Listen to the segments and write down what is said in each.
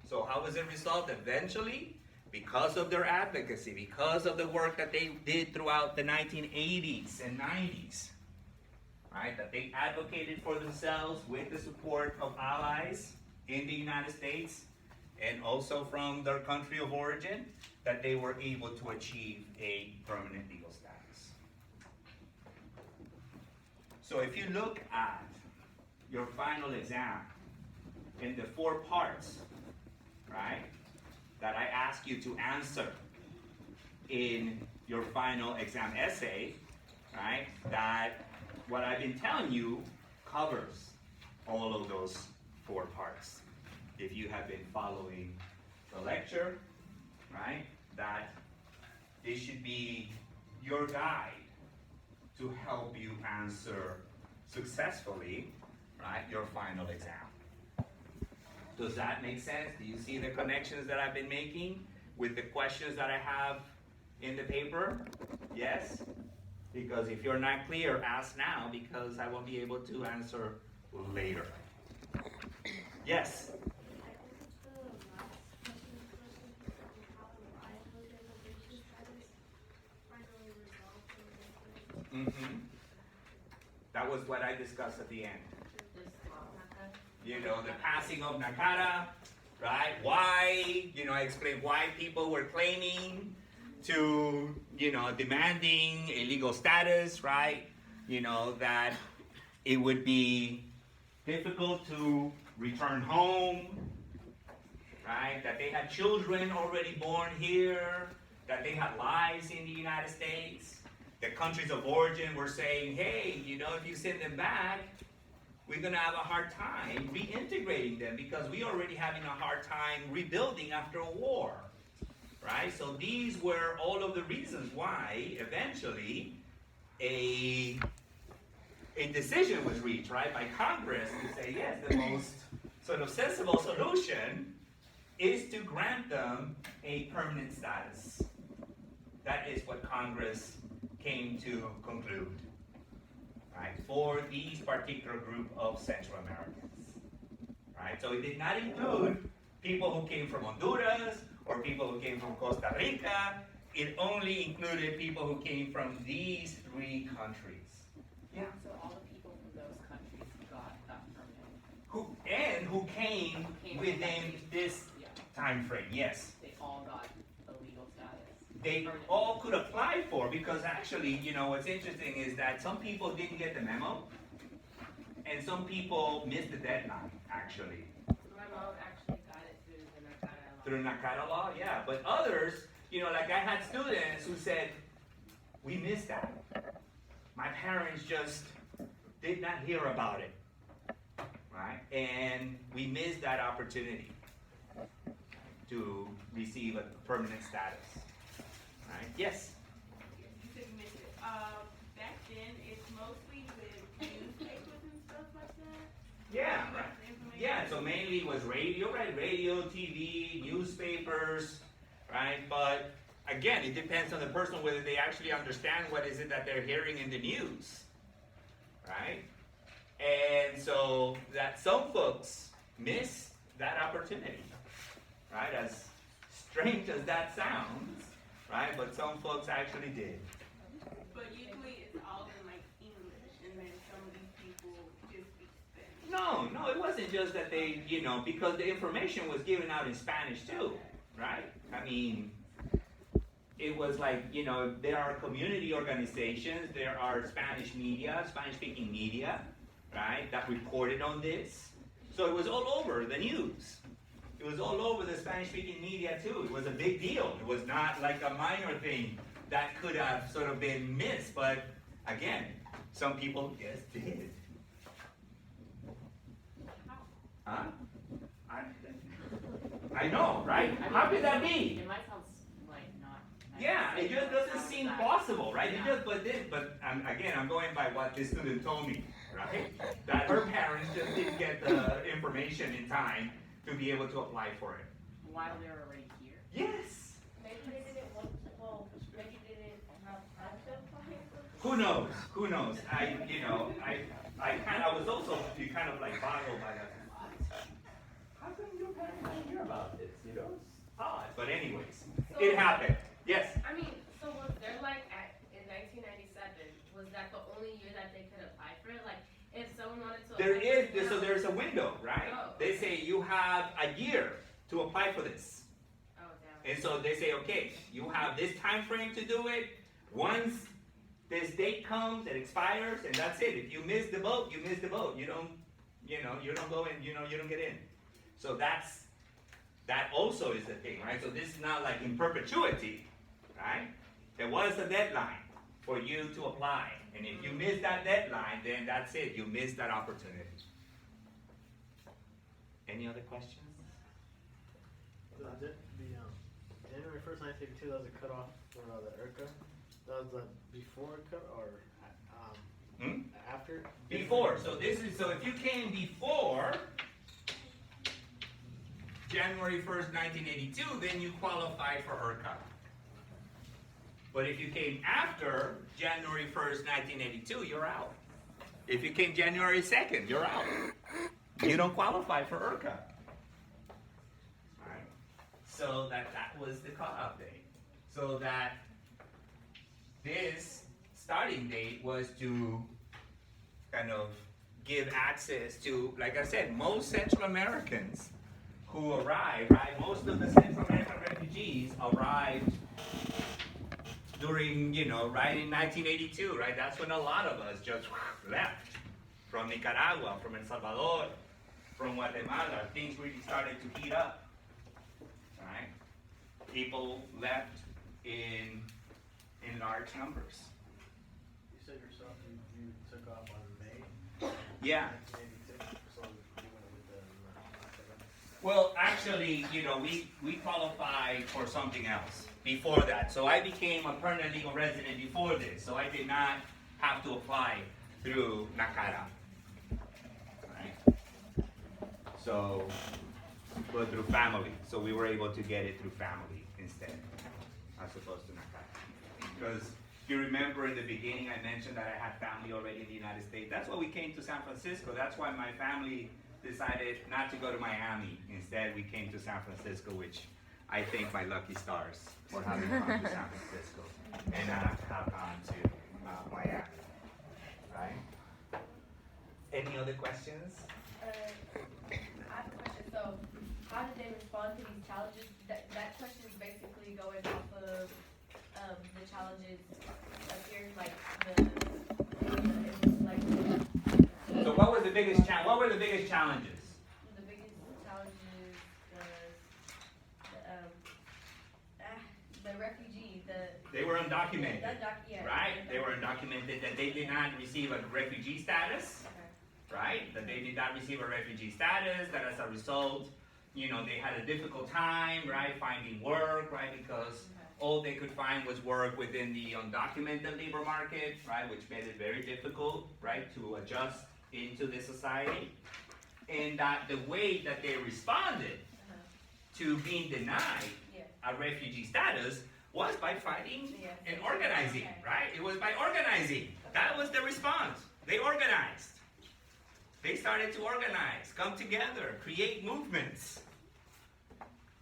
So how was it resolved? Eventually, because of their advocacy, because of the work that they did throughout the 1980s and 90s, right, that they advocated for themselves with the support of allies in the United States and also from their country of origin, that they were able to achieve a permanent legal status. So if you look at your final exam in the 4 parts, right, that I ask you to answer in your final exam essay, right, that what I've been telling you covers all of those 4 parts. If you have been following the lecture, right, that this should be your guide to help you answer successfully, right, your final exam. Does that make sense? Do you see the connections that I've been making with the questions that I have in the paper? Yes? Because if you're not clear, ask now, because I won't be able to answer later. Yes? Mm-hmm. That was what I discussed at the end. You know, the passing of Nakata, right? Why, you know, I explained why people were claiming to, you know, demanding a legal status, right? You know, that it would be difficult to return home, right? That they had children already born here, that they had lives in the United States. The countries of origin were saying, hey, you know, if you send them back, we're going to have a hard time reintegrating them because we're already having a hard time rebuilding after a war, right? So these were all of the reasons why eventually a decision was reached, right, by Congress to say, yes, the most sort of sensible solution is to grant them a permanent status. That is what Congress came to conclude, right, for these particular group of Central Americans, right? So it did not include people who came from Honduras or people who came from Costa Rica. It only included people who came from these 3 countries. Yeah. So all the people from those countries got that permit. Who came within this time frame? Yes. They all got a legal status. They all could apply for, because actually, you know, what's interesting is that some people didn't get the memo, and some people missed the deadline, actually. My mom actually got it through the Nakata law. Through Nakata law, yeah. But others, you know, like I had students who said, we missed that. My parents just did not hear about it, right? And we missed that opportunity to receive a permanent status, right? Yes? You said you missed it. Back then, it's mostly with newspapers and stuff like that? Yeah, You right. got the information? Yeah, so mainly it was radio, right? Radio, TV, newspapers, right? But again, it depends on the person whether they actually understand what is it that they're hearing in the news, right? And so that some folks miss that opportunity, right? As strange as that sounds, right? But some folks actually did. But usually it's all in like English, and then some of these people just speak Spanish. No, it wasn't just that they, you know, because the information was given out in Spanish too, right? I mean, it was like, you know, there are community organizations, there are Spanish media, Spanish-speaking media, right, that reported on this. So it was all over the news. It was all over the Spanish-speaking media too. It was a big deal. It was not like a minor thing that could have sort of been missed. But again, some people just did. Huh? I know, right? How could that be? It might sound like not. Yeah, it just doesn't seem possible, right? It just, but again, I'm going by what this student told me, right? That her parents just didn't get the information in time to be able to apply for it. While they're already here. Yes. Maybe they didn't want to, well, maybe they didn't have time to apply for it. Who knows? Who knows? I was also kind of like boggled by that. How come your parents didn't hear about this? But anyways, So- it happened. Yes. I mean, so was there like in 1997? Was that the only year that they could apply for it? Like, if someone wanted to. There apply is, for it so now- there's a window, right? Oh. They say you have a year to apply for this. Oh damn. And so they say, okay, you have this time frame to do it. Once this date comes, it expires, and that's it. If you miss the boat, you miss the boat. You don't go in, you don't get in. So that also is the thing, right? So this is not like in perpetuity, right? There was a deadline for you to apply. And if you miss that deadline, then that's it. You miss that opportunity. Any other questions? January 1st, 1982, that was a cutoff for the IRCA. That was the before cut or after? Before. So if you came before January 1st, 1982, then you qualify for ERCOT. But if you came after January 1st, 1982, you're out. If you came January 2nd, you're out. You don't qualify for ERCOT. Right? So that was the cutoff date. So that this starting date was to kind of give access to, like I said, most Central Americans who arrived, right? Most of the Central American refugees arrived during, right in 1982, right? That's when a lot of us just left from Nicaragua, from El Salvador, from Guatemala. Things really started to heat up, right? People left in large numbers. You said yourself you took off on May Yeah. 1982, so you went with the Well, actually, we qualified for something else before that. So I became a permanent legal resident before this. So I did not have to apply through NACARA. Right? So, but through family. So we were able to get it through family instead, as opposed to NACARA. Because if you remember in the beginning, I mentioned that I had family already in the United States. That's why we came to San Francisco. That's why my family decided not to go to Miami. Instead, we came to San Francisco, which I thank my lucky stars for having come to San Francisco and not have gone to Miami. Right? Any other questions? I have a question. So, how did they respond to these challenges? That question is basically going off of the challenges up here, like So what was the biggest what were the biggest challenges? the biggest challenges the refugee, They were undocumented, yeah. right? They were undocumented, that they did not receive a refugee status, Okay. right? That they did not receive a refugee status, that as a result, they had a difficult time, right, finding work, right, because all they could find was work within the undocumented labor market, right, which made it very difficult, right, to adjust into this society. And that the way that they responded to being denied Yeah. a refugee status was by fighting Yeah. and organizing, Okay. right? It was by organizing. That was the response. They organized. They started to organize, come together, create movements,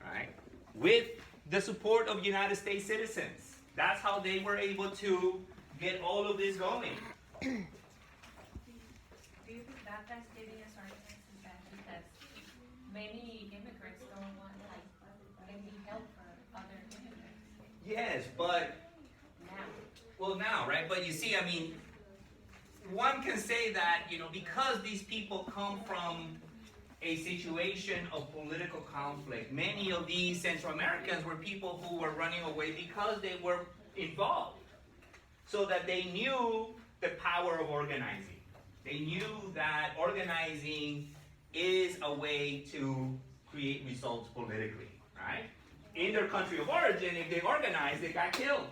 right? With the support of United States citizens. That's how they were able to get all of this going. Do you think that Thanksgiving is organized is bad because many immigrants don't want any help for other immigrants Yes, but now? now, right? But you see, one can say that, because these people come from a situation of political conflict, many of these Central Americans were people who were running away because they were involved. So that they knew the power of organizing. They knew that organizing is a way to create results politically, right? In their country of origin, if they organized, they got killed.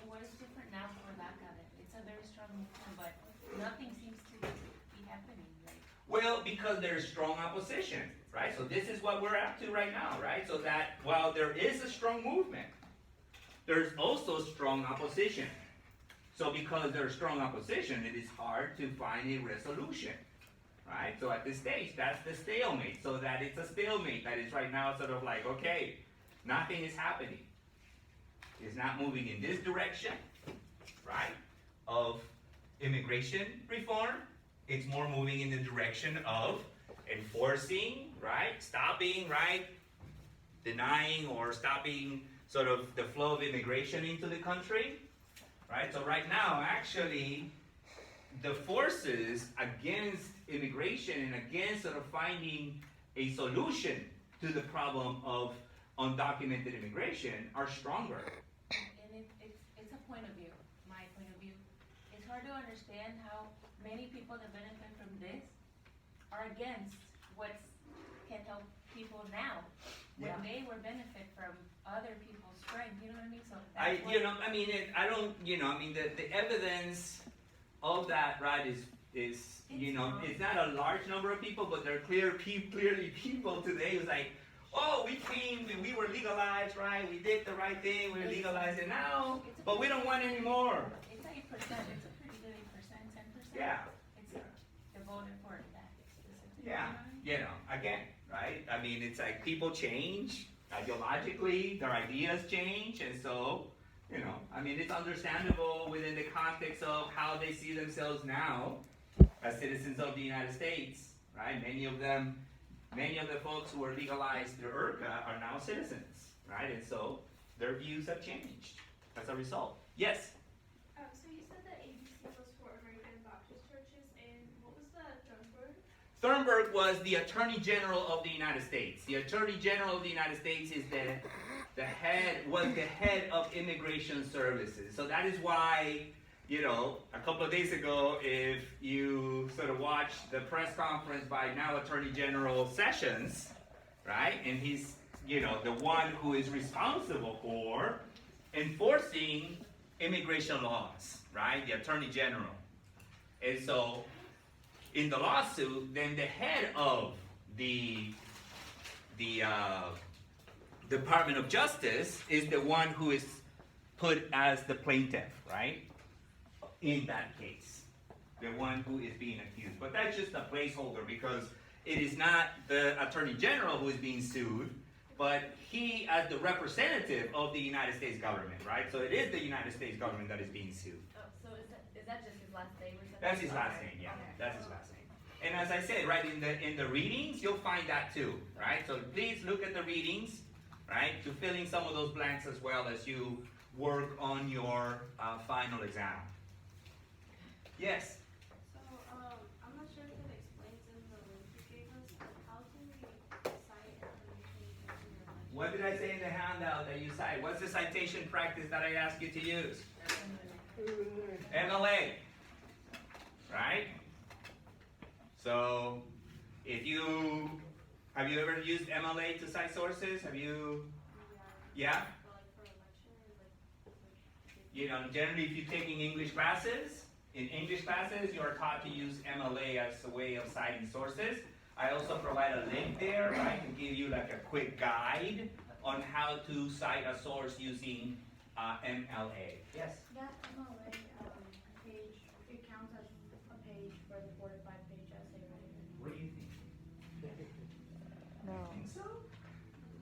What is different now for DACA? It's a very strong movement, but nothing seems to be happening. Well, because there's strong opposition, right? So this is what we're up to right now, right? So that while there is a strong movement, there's also strong opposition. So because there's strong opposition, it is hard to find a resolution, right? So at this stage, that's the stalemate. So that it's a stalemate that is right now sort of like, okay, nothing is happening. It's not moving in this direction, right, of immigration reform. It's more moving in the direction of enforcing, right, stopping, right, denying or stopping sort of the flow of immigration into the country, right? So right now, actually, the forces against immigration and against sort of finding a solution to the problem of undocumented immigration are stronger. And it's a point of view, my point of view. It's hard to understand how many people that benefit from this are against what can help people now, when Yeah. they were benefit from other people's strength, you know what I mean? So that's I what- mean, the evidence of that, right, is it's not a large number of people, but there are clearly people today who's like, oh, we came and we were legalized, right? We did the right thing, we legalized it now, but we don't want any more. It's 8%, it's a pretty good 8%, 10%. Yeah. It's devoted for that specifically. Yeah, again, right? I mean, it's like people change ideologically, their ideas change, and so, I mean, it's understandable within the context of how they see themselves now as citizens of the United States, right? Many of the folks who were legalized through IRCA are now citizens, right? And so their views have changed as a result. Yes? So you said that ABC was for American Baptist churches, and what was the Thornburg? Thornburg was the Attorney General of the United States. The Attorney General of the United States is the head of Immigration Services. So that is why, a couple of days ago, if you sort of watched the press conference by now Attorney General Sessions, right? And he's, the one who is responsible for enforcing immigration laws, right? The Attorney General. And so, in the lawsuit, then the head of the Department of Justice is the one who is put as the plaintiff, right? In that case, the one who is being accused. But that's just a placeholder because it is not the Attorney General who is being sued, but he as the representative of the United States government, right? So it is the United States government that is being sued. Oh, so is that just his last name or something? That's his last Okay. name, yeah. Okay. That's his last name. And as I said, right, in the readings, you'll find that too, right? So please look at the readings, right, to fill in some of those blanks as well as you work on your final exam. Yes? So, I'm not sure if it explains in the link you gave us, but how can we cite information using your language? What did I say in the handout that you cite? What's the citation practice that I asked you to use? MLA, right? So, have you ever used MLA to cite sources? Have you, yeah? But like for lecture, like Generally if you're taking English classes, in English classes you are taught to use MLA as a way of citing sources. I also provide a link there, right, to give you like a quick guide on how to cite a source using MLA. Yes? That MLA page, it counts as a page for the 4 to 5 page essay, right? What do you think? No. Think so?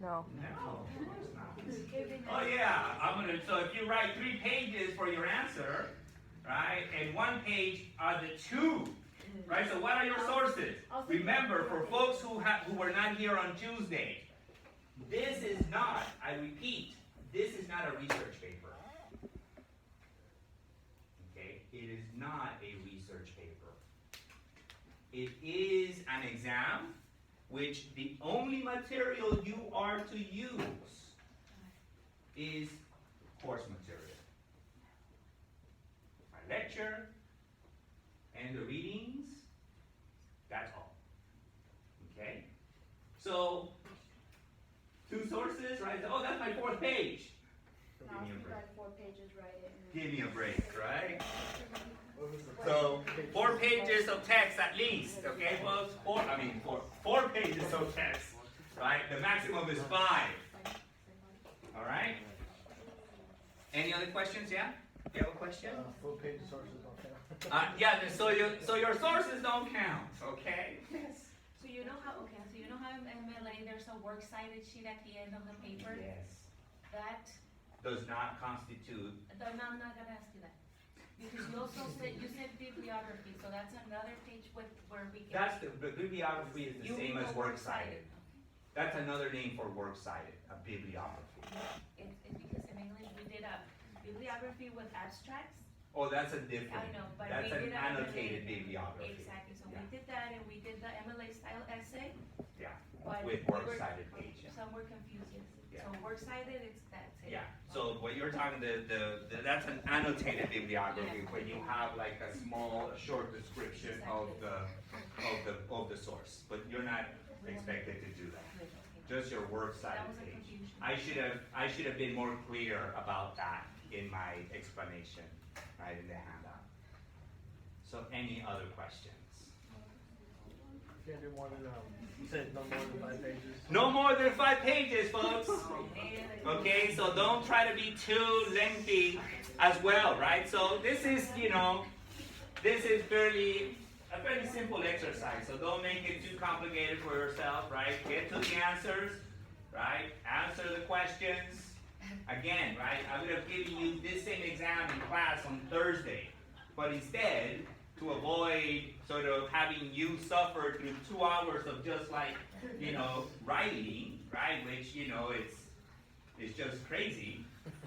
No. No, of course not. Oh yeah, so if you write 3 pages for your answer, right, and 1 page are the 2, right, so what are your sources? Remember, for folks who were not here on Tuesday, this is not, I repeat, this is not a research paper. Okay, it is not a research paper. It is an exam which the only material you are to use is course material. My lecture and the readings, that's all. Okay? So, 2 sources, right? Oh, that's my 4th page. Now, Give me if a you break. write 4 pages, write it. And Give me a break, right? So, 4 pages of text at least, okay, folks? 4 pages of text, right? The maximum is 5. All right? Any other questions? Yeah? You have a question? Full page sources don't count. Yeah. So your sources don't count, okay? So So you know how, okay, so you know how in MLA, there's a works cited sheet at the end of the paper? Yes. That, Does not constitute, no, I'm not gonna ask you that. Because you also said, you said bibliography, so that's another page with, where we can. that's the bibliography is the You same mean as the works cited. That's another name for works cited, a bibliography. It's because in English, we did a bibliography with abstracts. Oh, that's a different, I know, but that's we an did a annotated MLA. bibliography. Exactly, so Yeah. we did that and we did the MLA style essay. Yeah, but with we works were- cited page. Some were confused, yes. Yeah. So works cited, it's that's it. Yeah, so what you're talking, that's an annotated bibliography, Yeah. where you have like a small, a short description of the source, but you're not expected to do that. Good, okay. Just your works That cited was a page. confusion. I should have been more clear about that in my explanation, right, in the handout. So any other questions? Can't do more than, you said no more than 5 pages? No more than 5 pages, folks. Okay, so don't try to be too lengthy as well, right? So this is, this is a very simple exercise. So don't make it too complicated for yourself, right? Get to the answers, right? Answer the questions. Again, right? I would have given you this same exam in class on Thursday, but instead, to avoid sort of having you suffer through 2 hours of just like, writing, right? Which, it's just crazy,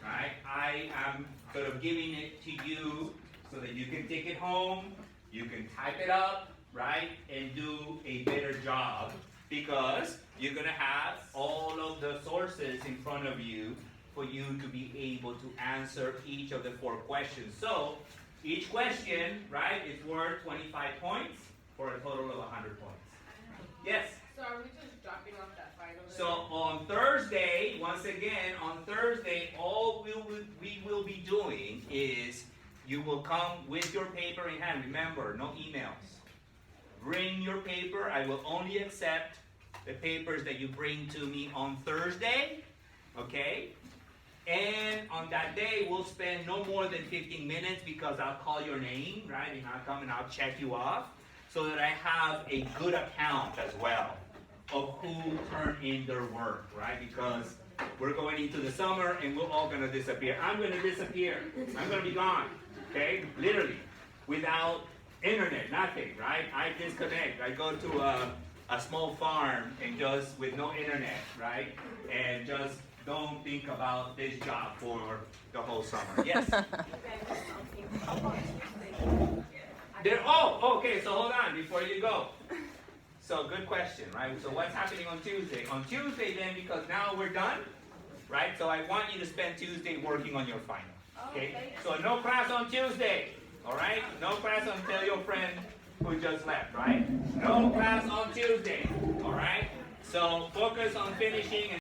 right? I am sort of giving it to you so that you can take it home, you can type it up, right? And do a better job, because you're gonna have all of the sources in front of you for you to be able to answer each of the 4 questions. So, each question, right, is worth 25 points for a total of 100 points. Yes? So are we just dropping off that final? So on Thursday, once again, on Thursday, all we will be doing is you will come with your paper in hand. Remember, no emails. Bring your paper. I will only accept the papers that you bring to me on Thursday, okay? And on that day, we'll spend no more than 15 minutes, because I'll call your name, right? And I'll come and I'll check you off, so that I have a good account as well of who turned in their work, right? Because we're going into the summer and we're all gonna disappear. I'm gonna disappear. I'm gonna be gone, okay? Literally, without internet, nothing, right? I disconnect. I go to a small farm and just with no internet, right? And just don't think about this job for the whole summer. Yes? Okay, so hold on before you go. So good question, right? So what's happening on Tuesday? On Tuesday then, because now we're done, right? So I want you to spend Tuesday working on your final, okay? So no class on Tuesday, all right? No class until your friend who just left, right? No class on Tuesday, all right? So focus on finishing and